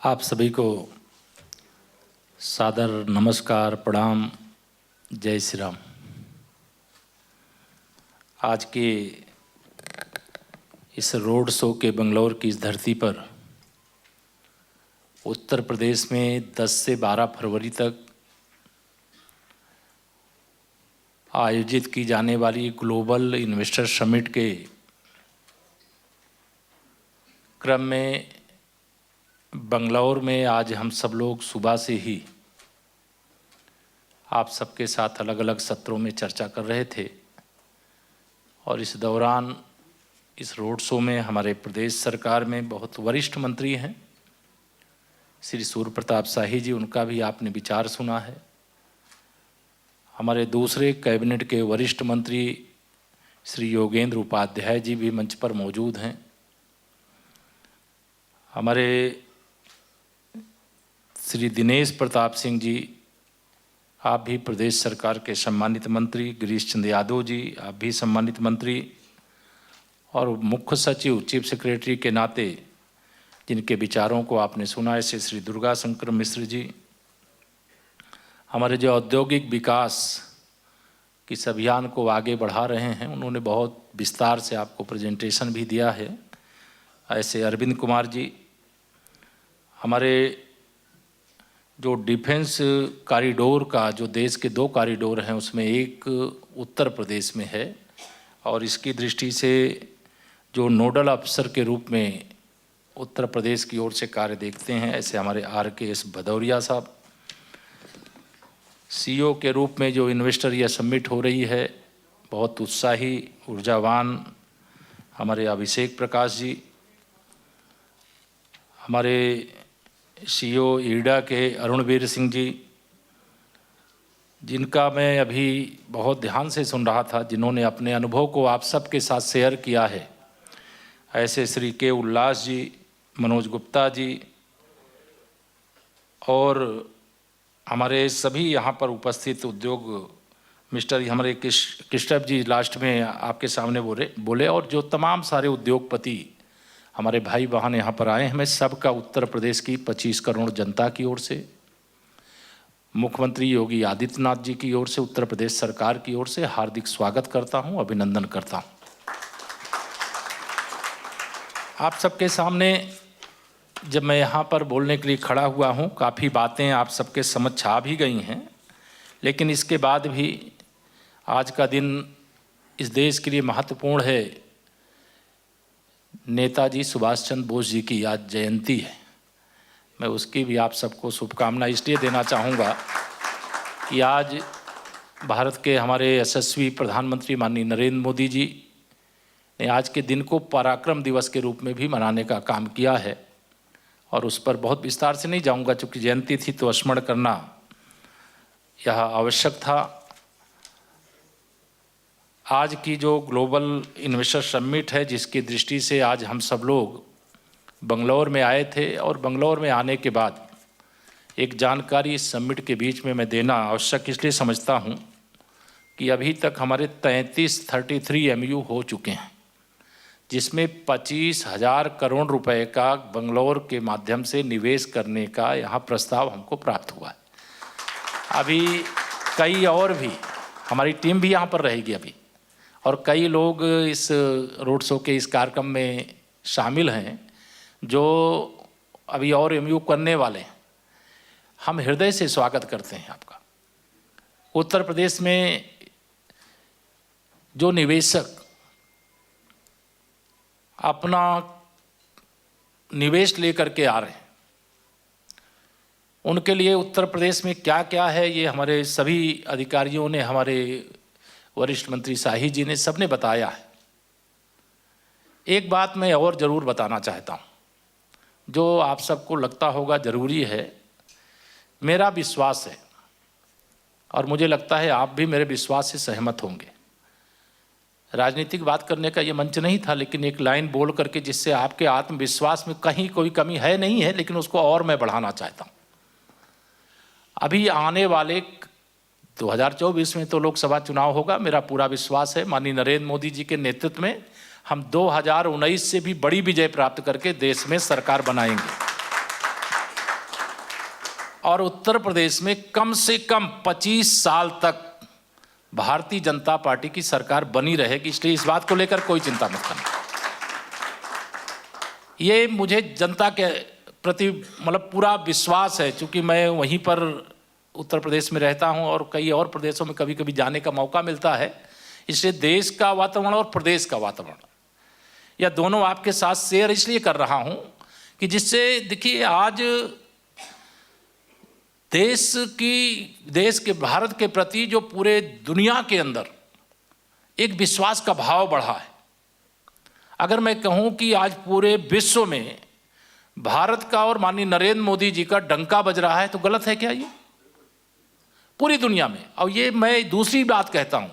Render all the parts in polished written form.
आप सभी को सादर नमस्कार, प्रणाम, जय श्री राम। आज के इस रोड शो के बंगलौर की इस धरती पर उत्तर प्रदेश में 10 से 12 फरवरी तक आयोजित की जाने वाली ग्लोबल इन्वेस्टर समिट के क्रम में बंगलौर में आज हम सब लोग सुबह से ही आप सबके साथ अलग अलग सत्रों में चर्चा कर रहे थे और इस दौरान इस रोड शो में हमारे प्रदेश सरकार में बहुत वरिष्ठ मंत्री हैं श्री सूर्य प्रताप शाही जी, उनका भी आपने विचार सुना है। हमारे दूसरे कैबिनेट के वरिष्ठ मंत्री श्री योगेंद्र उपाध्याय जी भी मंच पर मौजूद हैं। हमारे श्री दिनेश प्रताप सिंह जी, आप भी प्रदेश सरकार के सम्मानित मंत्री, गिरीश चंद्र यादव जी, आप भी सम्मानित मंत्री, और मुख्य सचिव चीफ सेक्रेटरी के नाते जिनके विचारों को आपने सुना, ऐसे श्री दुर्गा शंकर मिश्र जी। हमारे जो औद्योगिक विकास की इस अभियान को आगे बढ़ा रहे हैं, उन्होंने बहुत विस्तार से आपको प्रेजेंटेशन भी दिया है, ऐसे अरविंद कुमार जी। हमारे जो डिफेंस कॉरिडोर का, जो देश के 2 कॉरिडोर हैं, उसमें एक उत्तर प्रदेश में है और इसकी दृष्टि से जो नोडल अफसर के रूप में उत्तर प्रदेश की ओर से कार्य देखते हैं, ऐसे हमारे RKS भदौरिया साहब। CEO के रूप में जो इन्वेस्टर यह समिट हो रही है, बहुत उत्साही ऊर्जावान हमारे अभिषेक प्रकाश जी। हमारे CEO ईडा के अरुणवीर सिंह जी, जिनका मैं अभी बहुत ध्यान से सुन रहा था, जिन्होंने अपने अनुभव को आप सबके साथ शेयर किया है, ऐसे श्री के उल्लास जी, मनोज गुप्ता जी, और हमारे सभी यहाँ पर उपस्थित उद्योग मिस्टर हमारे कृष्णप जी लास्ट में आपके सामने बोले, और जो तमाम सारे उद्योगपति हमारे भाई बहन यहाँ पर आए हैं, मैं सबका उत्तर प्रदेश की 25 करोड़ जनता की ओर से, मुख्यमंत्री योगी आदित्यनाथ जी की ओर से, उत्तर प्रदेश सरकार की ओर से हार्दिक स्वागत करता हूँ, अभिनंदन करता हूँ। आप सबके सामने जब मैं यहाँ पर बोलने के लिए खड़ा हुआ हूँ, काफ़ी बातें आप सबके समझ आ भी गई हैं, लेकिन इसके बाद भी आज का दिन इस देश के लिए महत्वपूर्ण है। नेताजी सुभाष चंद्र बोस जी की आज जयंती है। मैं उसकी भी आप सबको शुभकामना इसलिए देना चाहूँगा कि आज भारत के हमारे यशस्वी प्रधानमंत्री माननीय नरेंद्र मोदी जी ने आज के दिन को पराक्रम दिवस के रूप में भी मनाने का काम किया है, और उस पर बहुत विस्तार से नहीं जाऊंगा, चूँकि जयंती थी तो स्मरण करना यह आवश्यक था। आज की जो ग्लोबल इन्वेस्टर समिट है, जिसकी दृष्टि से आज हम सब लोग बंगलौर में आए थे, और बंगलौर में आने के बाद एक जानकारी इस समिट के बीच में मैं देना आवश्यक इसलिए समझता हूं कि अभी तक हमारे 33 MOU हो चुके हैं, जिसमें 25,000 करोड़ रुपए का बंगलौर के माध्यम से निवेश करने का यहाँ प्रस्ताव हमको प्राप्त हुआ है। अभी कई और भी, हमारी टीम भी यहाँ पर रहेगी अभी, और कई लोग इस रोड शो के इस कार्यक्रम में शामिल हैं जो अभी और MOU करने वाले हैं। हम हृदय से स्वागत करते हैं आपका। उत्तर प्रदेश में जो निवेशक अपना निवेश लेकर के आ रहे हैं, उनके लिए उत्तर प्रदेश में क्या क्या है, ये हमारे सभी अधिकारियों ने, हमारे वरिष्ठ मंत्री शाही जी ने, सबने बताया है। एक बात मैं और ज़रूर बताना चाहता हूँ, जो आप सबको लगता होगा ज़रूरी है। मेरा विश्वास है, और मुझे लगता है आप भी मेरे विश्वास से सहमत होंगे। राजनीतिक बात करने का ये मंच नहीं था, लेकिन एक लाइन बोल करके जिससे आपके आत्मविश्वास में कहीं कोई कमी है नहीं है, लेकिन उसको और मैं बढ़ाना चाहता हूँ। अभी आने वाले 2024 में तो लोकसभा चुनाव होगा। मेरा पूरा विश्वास है माननीय नरेंद्र मोदी जी के नेतृत्व में हम 2019 से भी बड़ी विजय प्राप्त करके देश में सरकार बनाएंगे। और उत्तर प्रदेश में कम से कम 25 साल तक भारतीय जनता पार्टी की सरकार बनी रहेगी, इसलिए इस बात को लेकर कोई चिंता मत करना। ये मुझे जनता के प्रति मतलब पूरा विश्वास है, क्योंकि मैं वहीं पर उत्तर प्रदेश में रहता हूं और कई और प्रदेशों में कभी कभी जाने का मौका मिलता है, इसलिए देश का वातावरण और प्रदेश का वातावरण या दोनों आपके साथ शेयर इसलिए कर रहा हूं कि जिससे देखिए आज देश के भारत के प्रति जो पूरे दुनिया के अंदर एक विश्वास का भाव बढ़ा है। अगर मैं कहूं कि आज पूरे विश्व में भारत का और माननीय नरेंद्र मोदी जी का डंका बज रहा है तो गलत है क्या? ये पूरी दुनिया में। और ये मैं दूसरी बात कहता हूं,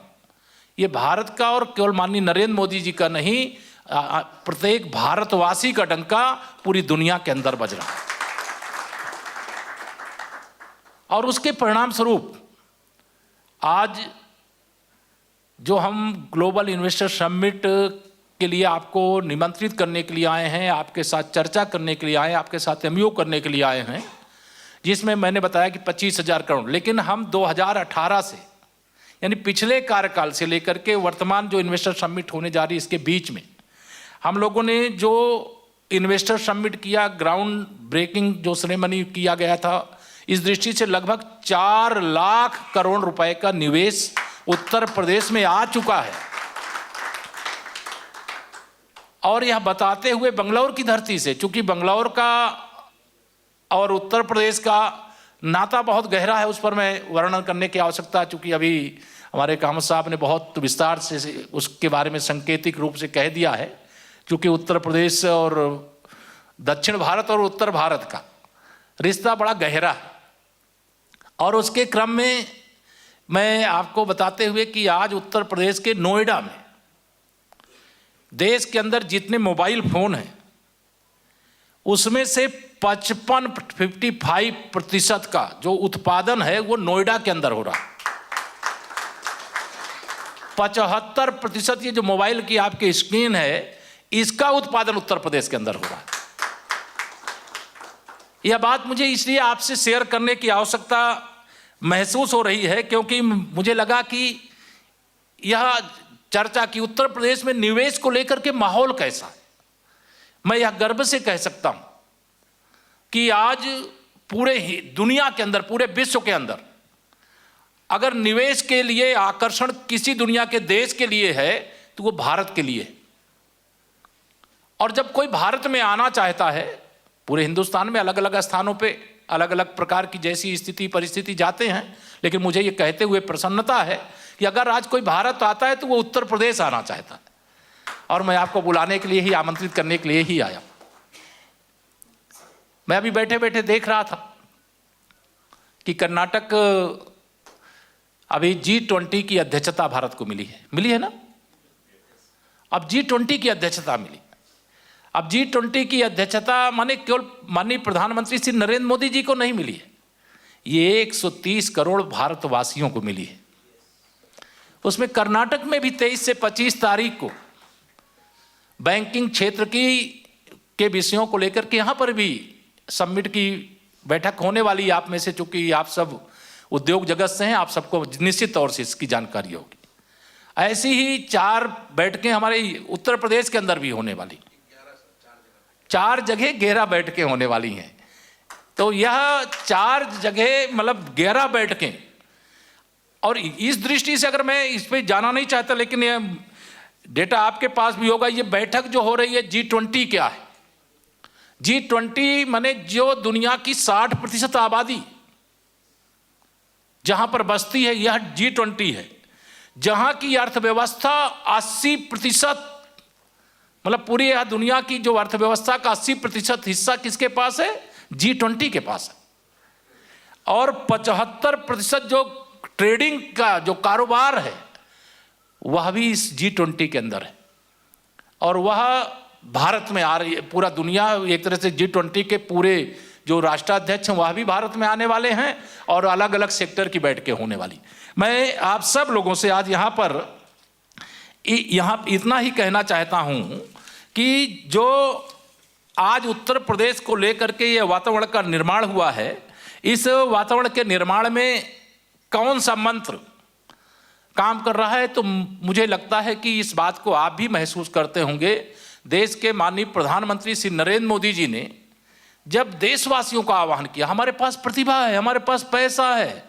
ये भारत का और केवल माननीय नरेंद्र मोदी जी का नहीं, प्रत्येक भारतवासी का डंका पूरी दुनिया के अंदर बज रहा है। और उसके परिणाम स्वरूप आज जो हम ग्लोबल इन्वेस्टर समिट के लिए आपको निमंत्रित करने के लिए आए हैं, आपके साथ चर्चा करने के लिए आए हैं, आपके साथ एमओयू करने के लिए आए हैं, जिसमें मैंने बताया कि 25,000 करोड़, लेकिन हम 2018 से यानी पिछले कार्यकाल से लेकर के वर्तमान जो इन्वेस्टर समिट होने जा रही है इसके बीच में हम लोगों ने जो इन्वेस्टर समिट किया, ग्राउंड ब्रेकिंग जो सेरेमनी किया गया था, इस दृष्टि से लगभग 4 लाख करोड़ रुपए का निवेश उत्तर प्रदेश में आ चुका है। और यह बताते हुए बंगलौर की धरती से, चूंकि बंगलौर का और उत्तर प्रदेश का नाता बहुत गहरा है, उस पर मैं वर्णन करने की आवश्यकता, चूंकि अभी हमारे कामत साहब ने बहुत विस्तार से उसके बारे में सांकेतिक रूप से कह दिया है, क्योंकि उत्तर प्रदेश और दक्षिण भारत और उत्तर भारत का रिश्ता बड़ा गहरा है। और उसके क्रम में मैं आपको बताते हुए कि आज उत्तर प्रदेश के नोएडा में देश के अंदर जितने मोबाइल फोन हैं उसमें से 55% का जो उत्पादन है वो नोएडा के अंदर हो रहा है। 75% ये जो मोबाइल की आपकी स्क्रीन है इसका उत्पादन उत्तर प्रदेश के अंदर हो रहा है। यह बात मुझे इसलिए आपसे शेयर करने की आवश्यकता महसूस हो रही है क्योंकि मुझे लगा कि यह चर्चा की उत्तर प्रदेश में निवेश को लेकर के माहौल कैसा है। मैं यह गर्व से कह सकता हूं कि आज पूरे दुनिया के अंदर, पूरे विश्व के अंदर अगर निवेश के लिए आकर्षण किसी दुनिया के देश के लिए है तो वो भारत के लिए। और जब कोई भारत में आना चाहता है, पूरे हिंदुस्तान में अलग अलग स्थानों पे अलग अलग प्रकार की जैसी स्थिति परिस्थिति जाते हैं, लेकिन मुझे ये कहते हुए प्रसन्नता है कि अगर आज कोई भारत आता है तो वो उत्तर प्रदेश आना चाहता है। और मैं आपको बुलाने के लिए ही, आमंत्रित करने के लिए ही आया। मैं अभी बैठे बैठे देख रहा था कि कर्नाटक अभी G20 की अध्यक्षता भारत को मिली है ना। अब G20 की अध्यक्षता मिली। अब G20 की अध्यक्षता माने केवल माननीय प्रधानमंत्री श्री नरेंद्र मोदी जी को नहीं मिली है, ये 130 करोड़ भारतवासियों को मिली है। उसमें कर्नाटक में भी 23 से 25 तारीख को बैंकिंग क्षेत्र के विषयों को लेकर के यहाँ पर भी समिट की बैठक होने वाली। आप में से चूंकि आप सब उद्योग जगत से हैं, आप सबको निश्चित तौर से इसकी जानकारी होगी। ऐसी ही 4 बैठकें हमारे उत्तर प्रदेश के अंदर भी होने वाली, 4 जगह 11 बैठकें होने वाली हैं। तो यह 4 जगह मतलब 11 बैठकें। और इस दृष्टि से अगर मैं इस पे जाना नहीं चाहता, लेकिन यह डेटा आपके पास भी होगा, ये बैठक जो हो रही है G20 क्या है? G20 माने जो दुनिया की 60% आबादी जहां पर बसती है यह G20 है। जहां की अर्थव्यवस्था 80%, मतलब पूरी यह दुनिया की जो अर्थव्यवस्था का 80% हिस्सा किसके पास है? G20 के पास है। और 75% जो ट्रेडिंग का जो कारोबार है वह भी इस G20 के अंदर है। और वह भारत में आ रही है। पूरा दुनिया एक तरह से G20 के पूरे जो राष्ट्राध्यक्ष हैं वह भी भारत में आने वाले हैं और अलग अलग सेक्टर की बैठकें होने वाली। मैं आप सब लोगों से आज यहाँ इतना ही कहना चाहता हूँ कि जो आज उत्तर प्रदेश को लेकर के ये वातावरण का निर्माण हुआ है, इस वातावरण के निर्माण में कौन सा मंत्र काम कर रहा है, तो मुझे लगता है कि इस बात को आप भी महसूस करते होंगे। देश के माननीय प्रधानमंत्री श्री नरेंद्र मोदी जी ने जब देशवासियों का आह्वान किया, हमारे पास प्रतिभा है, हमारे पास पैसा है,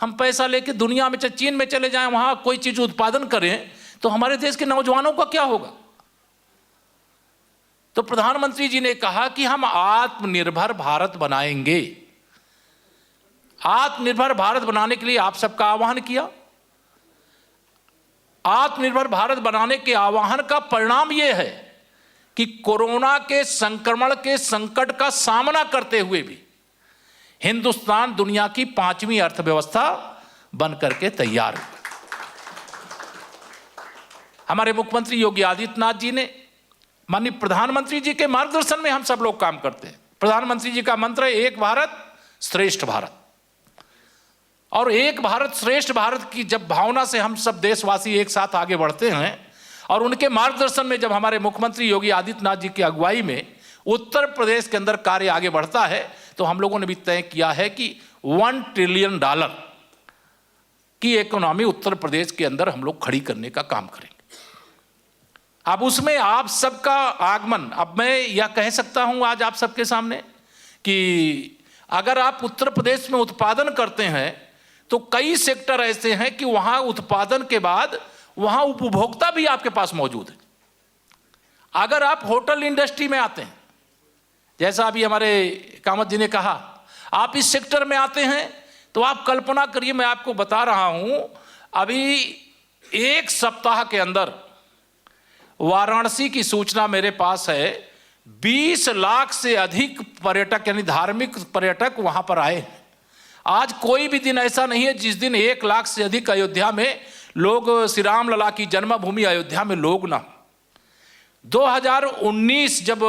हम पैसा लेके दुनिया में चाहे चीन में चले जाएं, वहां कोई चीज उत्पादन करें, तो हमारे देश के नौजवानों का क्या होगा। तो प्रधानमंत्री जी ने कहा कि हम आत्मनिर्भर भारत बनाएंगे। आत्मनिर्भर भारत बनाने के लिए आप सबका आह्वान किया। आत्मनिर्भर भारत बनाने के आह्वान का परिणाम यह है कि कोरोना के संक्रमण के संकट का सामना करते हुए भी हिंदुस्तान दुनिया की 5वीं अर्थव्यवस्था बनकर के तैयार है। हमारे मुख्यमंत्री योगी आदित्यनाथ जी ने, माननीय प्रधानमंत्री जी के मार्गदर्शन में हम सब लोग काम करते हैं। प्रधानमंत्री जी का मंत्र है एक भारत श्रेष्ठ भारत, और एक भारत श्रेष्ठ भारत की जब भावना से हम सब देशवासी एक साथ आगे बढ़ते हैं, और उनके मार्गदर्शन में जब हमारे मुख्यमंत्री योगी आदित्यनाथ जी की अगुवाई में उत्तर प्रदेश के अंदर कार्य आगे बढ़ता है, तो हम लोगों ने भी तय किया है कि $1 ट्रिलियन की इकोनॉमी उत्तर प्रदेश के अंदर हम लोग खड़ी करने का काम करेंगे। अब उसमें आप सबका आगमन, अब मैं यह कह सकता हूं आज आप सबके सामने कि अगर आप उत्तर प्रदेश में उत्पादन करते हैं तो कई सेक्टर ऐसे हैं कि वहां उत्पादन के बाद वहां उपभोक्ता भी आपके पास मौजूद है। अगर आप होटल इंडस्ट्री में आते हैं, जैसा अभी हमारे कामत जी ने कहा, आप इस सेक्टर में आते हैं तो आप कल्पना करिए, मैं आपको बता रहा हूं, अभी एक सप्ताह के अंदर वाराणसी की सूचना मेरे पास है, 20 लाख से अधिक पर्यटक यानी धार्मिक पर्यटक वहां पर आए हैं। आज कोई भी दिन ऐसा नहीं है जिस दिन 1 लाख से अधिक अयोध्या में लोग, श्री राम लला की जन्मभूमि अयोध्या में लोग ना। 2019 जब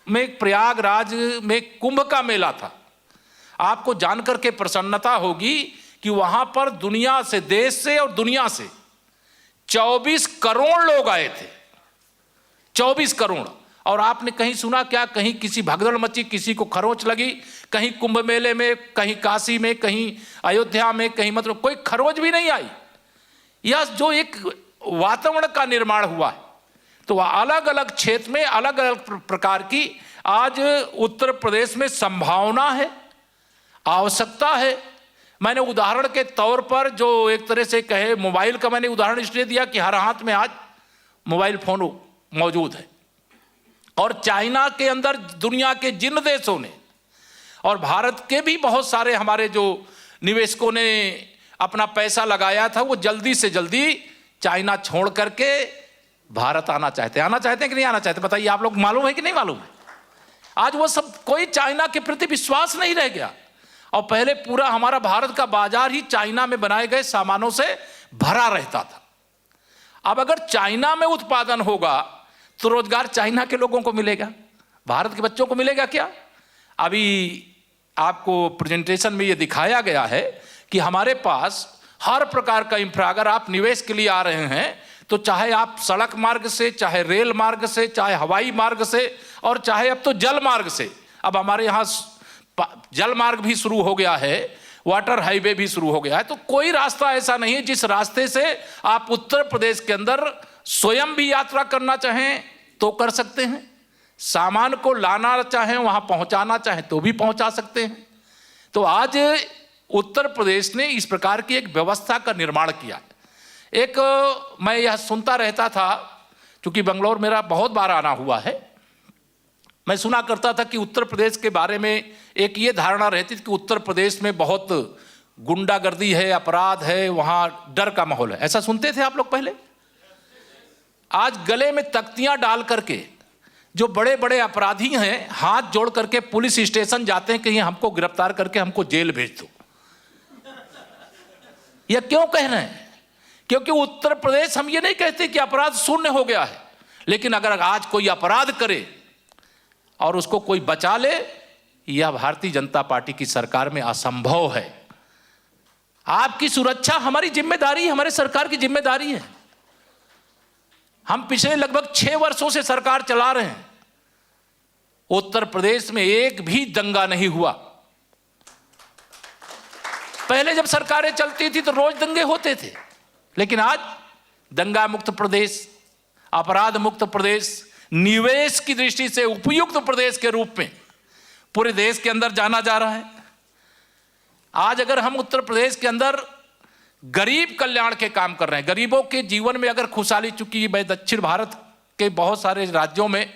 में प्रयागराज में कुंभ का मेला था, आपको जानकर के प्रसन्नता होगी कि वहां पर दुनिया से, देश से और दुनिया से 24 करोड़ लोग आए थे। 24 करोड़। और आपने कहीं सुना क्या, कहीं किसी भगदड़ मची, किसी को खरोंच लगी, कहीं कुंभ मेले में, कहीं काशी में, कहीं अयोध्या में, कहीं मतलब कोई खरोंच भी नहीं आई। यह जो एक वातावरण का निर्माण हुआ है, तो वह अलग अलग क्षेत्र में अलग अलग प्रकार की आज उत्तर प्रदेश में संभावना है, आवश्यकता है। मैंने उदाहरण के तौर पर जो एक तरह से कहे, मोबाइल का मैंने उदाहरण इसलिए दिया कि हर हाथ में आज मोबाइल फोन मौजूद है, और चाइना के अंदर दुनिया के जिन देशों ने और भारत के भी बहुत सारे हमारे जो निवेशकों ने अपना पैसा लगाया था, वो जल्दी से जल्दी चाइना छोड़ करके भारत आना चाहते हैं कि नहीं आना चाहते, बताइए आप लोग, मालूम है कि नहीं मालूम है? आज वो सब, कोई चाइना के प्रति विश्वास नहीं रह गया, और पहले पूरा हमारा भारत का बाजार ही चाइना में बनाए गए सामानों से भरा रहता था। अब अगर चाइना में उत्पादन होगा तो रोजगार चाइना के लोगों को मिलेगा, भारत के बच्चों को मिलेगा क्या? अभी आपको प्रेजेंटेशन में ये दिखाया गया है कि हमारे पास हर प्रकार का इंफ्रा, अगर आप निवेश के लिए आ रहे हैं तो चाहे आप सड़क मार्ग से, चाहे रेल मार्ग से, चाहे हवाई मार्ग से, और चाहे अब तो जल मार्ग से, अब हमारे यहाँ जल मार्ग भी शुरू हो गया है, वाटर हाईवे भी शुरू हो गया है। तो कोई रास्ता ऐसा नहीं है जिस रास्ते से आप उत्तर प्रदेश के अंदर स्वयं भी यात्रा करना चाहें तो कर सकते हैं, सामान को लाना चाहें, वहां पहुंचाना चाहें तो भी पहुंचा सकते हैं। तो आज उत्तर प्रदेश ने इस प्रकार की एक व्यवस्था का निर्माण किया। एक मैं यह सुनता रहता था, क्योंकि बंगलौर मेरा बहुत बार आना हुआ है, मैं सुना करता था कि उत्तर प्रदेश के बारे में एक ये धारणा रहती थी कि उत्तर प्रदेश में बहुत गुंडागर्दी है, अपराध है, वहां डर का माहौल है। ऐसा सुनते थे आप लोग पहले? आज गले में तख्तियां डाल करके जो बड़े बड़े अपराधी हैं, हाथ जोड़ करके पुलिस स्टेशन जाते हैं कि हमको गिरफ्तार करके हमको जेल भेज दो। यह क्यों कह रहे हैं? क्योंकि उत्तर प्रदेश, हम ये नहीं कहते कि अपराध शून्य हो गया है, लेकिन अगर आज कोई अपराध करे और उसको कोई बचा ले, यह भारतीय जनता पार्टी की सरकार में असंभव है। आपकी सुरक्षा हमारी जिम्मेदारी है, हमारे सरकार की जिम्मेदारी है। हम पिछले लगभग 6 वर्षों से सरकार चला रहे हैं, उत्तर प्रदेश में एक भी दंगा नहीं हुआ, पहले जब सरकारें चलती थी तो रोज दंगे होते थे, लेकिन आज दंगा मुक्त प्रदेश, अपराध मुक्त प्रदेश, निवेश की दृष्टि से उपयुक्त प्रदेश के रूप में पूरे देश के अंदर जाना जा रहा है। आज अगर हम उत्तर प्रदेश के अंदर गरीब कल्याण के काम कर रहे हैं, गरीबों के जीवन में अगर खुशहाली, चूंकि मैं दक्षिण भारत के बहुत सारे राज्यों में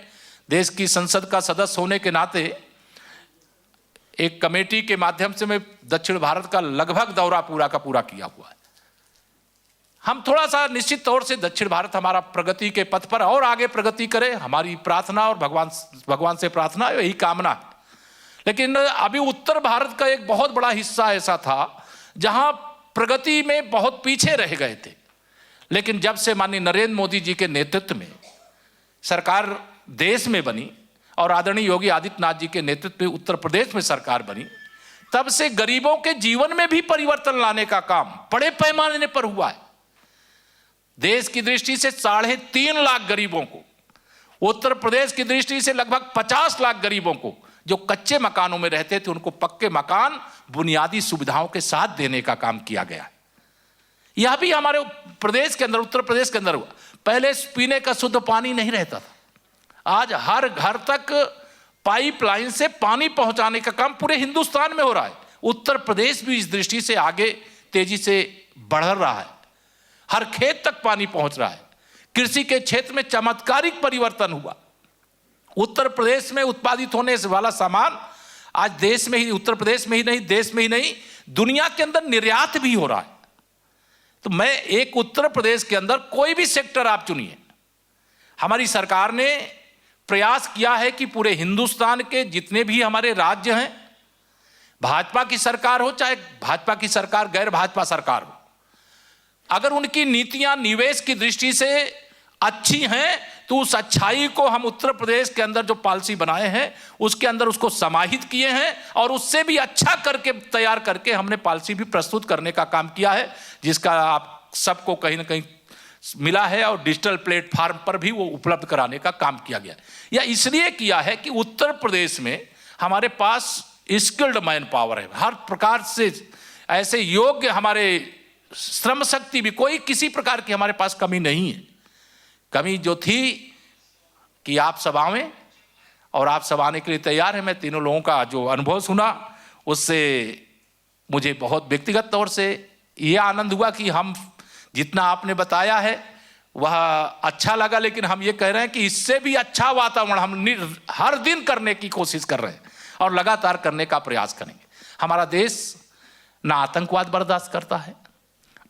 देश की संसद का सदस्य होने के नाते एक कमेटी के माध्यम से मैं दक्षिण भारत का लगभग दौरा पूरा का पूरा किया हुआ है। हम थोड़ा सा निश्चित तौर से दक्षिण भारत हमारा प्रगति के पथ पर और आगे प्रगति करे, हमारी प्रार्थना और भगवान से प्रार्थना, यही कामना है। लेकिन अभी उत्तर भारत का एक बहुत बड़ा हिस्सा ऐसा था जहां प्रगति में बहुत पीछे रह गए थे, लेकिन जब से माननीय नरेंद्र मोदी जी के नेतृत्व में सरकार देश में बनी और आदरणीय योगी आदित्यनाथ जी के नेतृत्व में उत्तर प्रदेश में सरकार बनी, तब से गरीबों के जीवन में भी परिवर्तन लाने का काम बड़े पैमाने पर हुआ है। देश की दृष्टि से 3.5 लाख गरीबों को, उत्तर प्रदेश की दृष्टि से लगभग 50 लाख गरीबों को जो कच्चे मकानों में रहते थे उनको पक्के मकान बुनियादी सुविधाओं के साथ देने का काम किया गया है। यह भी हमारे प्रदेश के अंदर, उत्तर प्रदेश के अंदर हुआ। पहले पीने का शुद्ध पानी नहीं रहता था, आज हर घर तक पाइपलाइन से पानी पहुंचाने का काम पूरे हिंदुस्तान में हो रहा है। उत्तर प्रदेश भी इस दृष्टि से आगे तेजी से बढ़ रहा है, हर खेत तक पानी पहुंच रहा है। कृषि के क्षेत्र में चमत्कारिक परिवर्तन हुआ। उत्तर प्रदेश में उत्पादित होने वाला सामान आज देश में ही, उत्तर प्रदेश में ही नहीं, देश में ही नहीं, दुनिया के अंदर निर्यात भी हो रहा है। तो मैं एक उत्तर प्रदेश के अंदर कोई भी सेक्टर आप चुनिए, हमारी सरकार ने प्रयास किया है कि पूरे हिंदुस्तान के जितने भी हमारे राज्य हैं, भाजपा की सरकार हो चाहे भाजपा की सरकार गैर भाजपा सरकार हो, अगर उनकी नीतियां निवेश की दृष्टि से अच्छी हैं तो उस अच्छाई को हम उत्तर प्रदेश के अंदर जो पॉलिसी बनाए हैं उसके अंदर उसको समाहित किए हैं और उससे भी अच्छा करके तैयार करके हमने पॉलिसी भी प्रस्तुत करने का काम किया है, जिसका आप सबको कहीं ना कहीं मिला है और डिजिटल प्लेटफॉर्म पर भी वो उपलब्ध कराने का काम किया गया। यह इसलिए किया है कि उत्तर प्रदेश में हमारे पास स्किल्ड मैन पावर है, हर प्रकार से ऐसे योग्य हमारे श्रम शक्ति भी, कोई किसी प्रकार की हमारे पास कमी नहीं है। कमी जो थी कि आप सब आवें और आप सब आने के लिए तैयार हैं। मैं तीनों लोगों का जो अनुभव सुना उससे मुझे बहुत व्यक्तिगत तौर से ये आनंद हुआ कि हम जितना आपने बताया है वह अच्छा लगा, लेकिन हम ये कह रहे हैं कि इससे भी अच्छा वातावरण हम हर दिन करने की कोशिश कर रहे हैं और लगातार करने का प्रयास करेंगे। हमारा देश ना आतंकवाद बर्दाश्त करता है,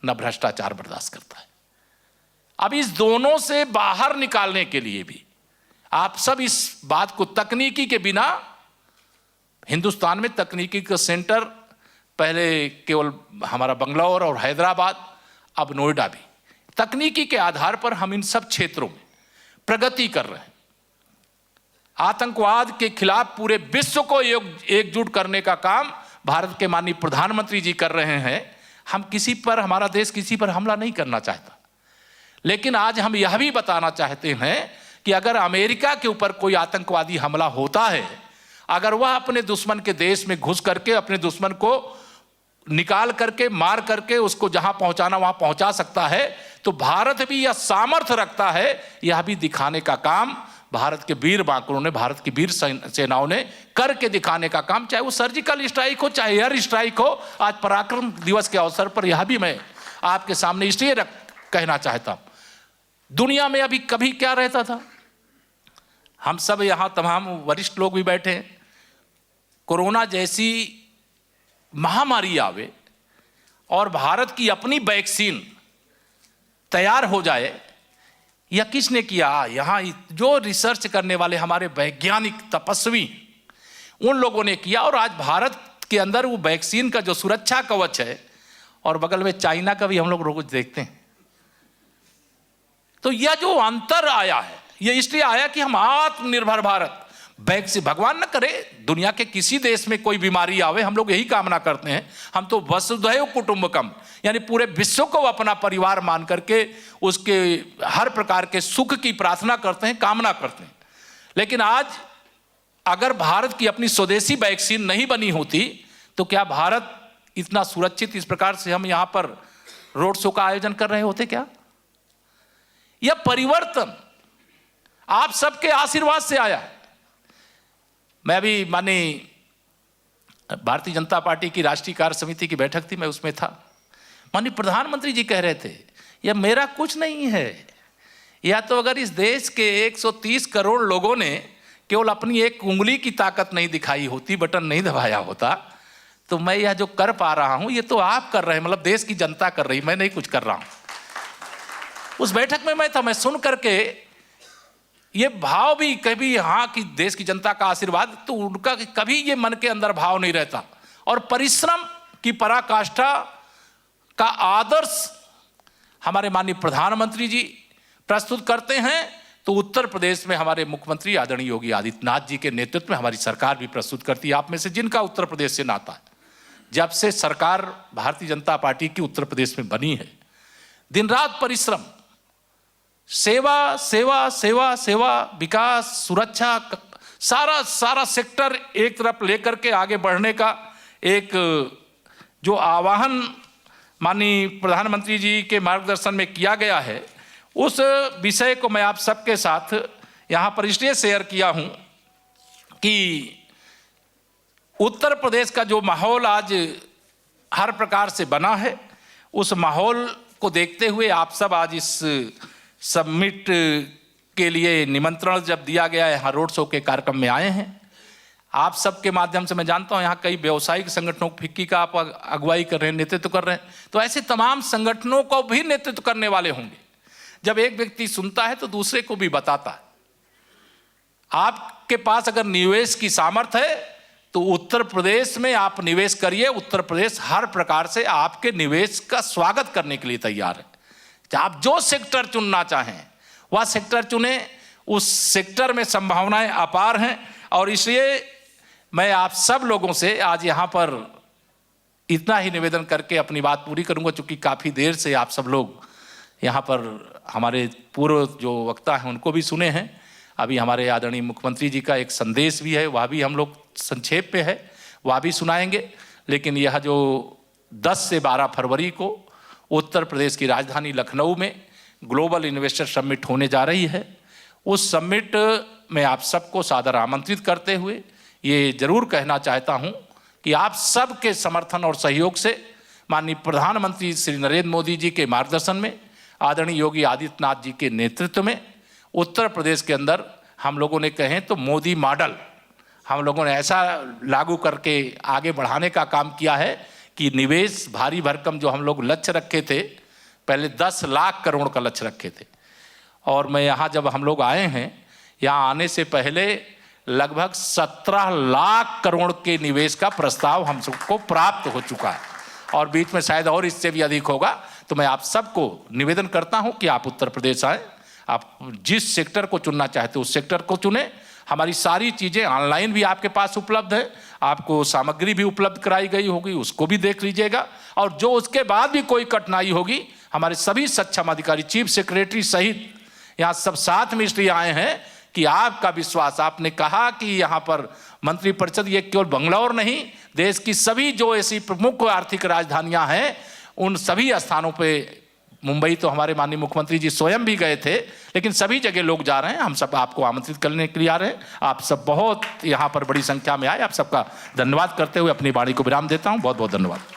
ना भ्रष्टाचार बर्दाश्त करता है। अब इस दोनों से बाहर निकालने के लिए भी आप सब इस बात को, तकनीकी के बिना हिंदुस्तान में तकनीकी का सेंटर पहले केवल हमारा बंगलौर और हैदराबाद, अब नोएडा भी, तकनीकी के आधार पर हम इन सब क्षेत्रों में प्रगति कर रहे हैं। आतंकवाद के खिलाफ पूरे विश्व को एकजुट करने का काम भारत के माननीय प्रधानमंत्री जी कर रहे हैं। हम किसी पर, हमारा देश किसी पर हमला नहीं करना चाहता, लेकिन आज हम यह भी बताना चाहते हैं कि अगर अमेरिका के ऊपर कोई आतंकवादी हमला होता है, अगर वह अपने दुश्मन के देश में घुस करके अपने दुश्मन को निकाल करके, मार करके उसको जहां पहुंचाना वहां पहुंचा सकता है, तो भारत भी यह सामर्थ्य रखता है। यह भी दिखाने का काम भारत के वीर बांकुरों ने, भारत की वीर सेनाओं ने करके दिखाने का काम, चाहे वो सर्जिकल स्ट्राइक हो चाहे एयर स्ट्राइक हो। आज पराक्रम दिवस के अवसर पर यह भी मैं आपके सामने इसलिए कहना चाहता हूं। दुनिया में अभी कभी क्या रहता था, हम सब यहां तमाम वरिष्ठ लोग भी बैठे हैं, कोरोना जैसी महामारी आवे और भारत की अपनी वैक्सीन तैयार हो जाए, यह किसने किया? यहाँ जो रिसर्च करने वाले हमारे वैज्ञानिक तपस्वी, उन लोगों ने किया। और आज भारत के अंदर वो वैक्सीन का जो सुरक्षा कवच है, और बगल में चाइना का भी हम लोग रोज देखते हैं। तो यह जो अंतर आया है, यह इसलिए आया कि हम आत्मनिर्भर भारत, वैक्सीन, भगवान न करे दुनिया के किसी देश में कोई बीमारी आवे, हम लोग यही कामना करते हैं। हम तो वसुधैव कुटुंबकम, यानी पूरे विश्व को अपना परिवार मान करके उसके हर प्रकार के सुख की प्रार्थना करते हैं, कामना करते हैं। लेकिन आज अगर भारत की अपनी स्वदेशी वैक्सीन नहीं बनी होती तो क्या भारत इतना सुरक्षित इस प्रकार से हम यहाँ पर रोड शो का आयोजन कर रहे होते क्या? यह परिवर्तन आप सबके आशीर्वाद से आया है। मैं अभी माननीय भारतीय जनता पार्टी की राष्ट्रीय कार्य समिति की बैठक थी, मैं उसमें था। माननीय प्रधानमंत्री जी कह रहे थे यह मेरा कुछ नहीं है, या तो अगर इस देश के 130 करोड़ लोगों ने केवल अपनी एक उंगली की ताकत नहीं दिखाई होती, बटन नहीं दबाया होता, तो मैं यह जो कर पा रहा हूं ये तो आप कर रहे हैं, मतलब देश की जनता कर रही, मैं नहीं कुछ कर रहा हूं। उस बैठक में मैं था, मैं सुन करके ये भाव भी कभी हाँ कि देश की जनता का आशीर्वाद, तो उनका कभी ये मन के अंदर भाव नहीं रहता। और परिश्रम की पराकाष्ठा का आदर्श हमारे माननीय प्रधानमंत्री जी प्रस्तुत करते हैं, तो उत्तर प्रदेश में हमारे मुख्यमंत्री आदरणीय योगी आदित्यनाथ जी के नेतृत्व में हमारी सरकार भी प्रस्तुत करती है। आप में से जिनका उत्तर प्रदेश से नाता है, जब से सरकार भारतीय जनता पार्टी की उत्तर प्रदेश में बनी है, दिन रात परिश्रम, सेवा सेवा सेवा सेवा, विकास, सुरक्षा, सारा सेक्टर एक तरफ लेकर के आगे बढ़ने का एक जो आह्वान माननीय प्रधानमंत्री जी के मार्गदर्शन में किया गया है, उस विषय को मैं आप सबके साथ यहाँ पर इसलिए शेयर किया हूँ कि उत्तर प्रदेश का जो माहौल आज हर प्रकार से बना है, उस माहौल को देखते हुए आप सब आज इस समिट के लिए निमंत्रण जब दिया गया है, यहाँ रोड शो के कार्यक्रम में आए हैं। आप सबके माध्यम से मैं जानता हूँ यहाँ कई व्यावसायिक संगठनों फिक्की का आप अगुवाई कर रहे हैं, नेतृत्व कर रहे हैं, तो ऐसे तमाम संगठनों को भी नेतृत्व करने वाले होंगे। जब एक व्यक्ति सुनता है तो दूसरे को भी बताता है। आपके पास अगर निवेश की सामर्थ्य है तो उत्तर प्रदेश में आप निवेश करिए। उत्तर प्रदेश हर प्रकार से आपके निवेश का स्वागत करने के लिए तैयार है। आप जो सेक्टर चुनना चाहें वह सेक्टर चुने, उस सेक्टर में संभावनाएं अपार हैं। और इसलिए मैं आप सब लोगों से आज यहाँ पर इतना ही निवेदन करके अपनी बात पूरी करूँगा, चूँकि काफ़ी देर से आप सब लोग यहाँ पर हमारे पूर्व जो वक्ता हैं उनको भी सुने हैं। अभी हमारे आदरणीय मुख्यमंत्री जी का एक संदेश भी है, वह भी हम लोग संक्षेप पे है, वह भी सुनाएंगे। लेकिन यह जो 10 से 12 फरवरी को उत्तर प्रदेश की राजधानी लखनऊ में ग्लोबल इन्वेस्टर समिट होने जा रही है, उस समिट में आप सबको सादर आमंत्रित करते हुए ये जरूर कहना चाहता हूँ कि आप सबके समर्थन और सहयोग से माननीय प्रधानमंत्री श्री नरेंद्र मोदी जी के मार्गदर्शन में, आदरणीय योगी आदित्यनाथ जी के नेतृत्व में उत्तर प्रदेश के अंदर हम लोगों ने कहें तो मोदी मॉडल हम लोगों ने ऐसा लागू करके आगे बढ़ाने का काम किया है कि निवेश भारी भरकम जो हम लोग लक्ष्य रखे थे, पहले 10 लाख करोड़ का लक्ष्य रखे थे, और मैं यहाँ जब हम लोग आए हैं, यहाँ आने से पहले लगभग 17 लाख करोड़ के निवेश का प्रस्ताव हम सबको प्राप्त हो चुका है, और बीच में शायद और इससे भी अधिक होगा। तो मैं आप सबको निवेदन करता हूं कि आप उत्तर प्रदेश आएँ, आप जिस सेक्टर को चुनना चाहते हो उस सेक्टर को चुनें। हमारी सारी चीज़ें ऑनलाइन भी आपके पास उपलब्ध है, आपको सामग्री भी उपलब्ध कराई गई होगी, उसको भी देख लीजिएगा। और जो उसके बाद भी कोई कठिनाई होगी, हमारे सभी सक्षम अधिकारी, चीफ सेक्रेटरी सहित यहाँ सब साथ में इसलिए आए हैं कि आपका विश्वास, आपने कहा कि यहाँ पर मंत्रिपरिषद ये केवल बंगलौर नहीं, देश की सभी जो ऐसी प्रमुख आर्थिक राजधानियाँ हैं उन सभी स्थानों पे, मुंबई तो हमारे माननीय मुख्यमंत्री जी स्वयं भी गए थे, लेकिन सभी जगह लोग जा रहे हैं। हम सब आपको आमंत्रित करने के लिए आ रहे हैं। आप सब बहुत यहाँ पर बड़ी संख्या में आए, आप सबका धन्यवाद करते हुए अपनी वाणी को विराम देता हूँ। बहुत बहुत धन्यवाद।